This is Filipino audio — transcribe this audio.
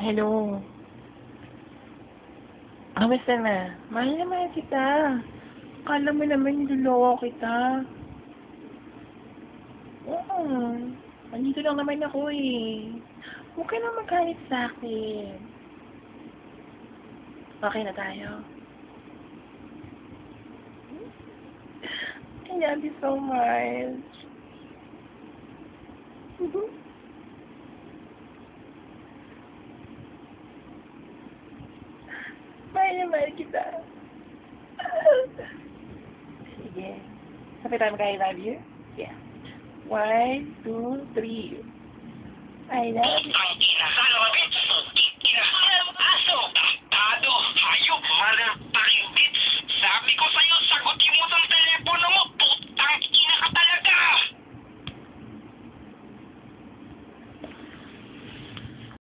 Hello. Kamusta na? Mahal naman kita. Akala mo naman niloloko kita. Oo. Andito lang naman ako eh. Huwag ka na magalit sa akin. Okay na tayo. I love you so much. Mahal na mahal kita. Sige. Sabi tayo mag-I love you? Yeah. 1, 2, 3. I love you.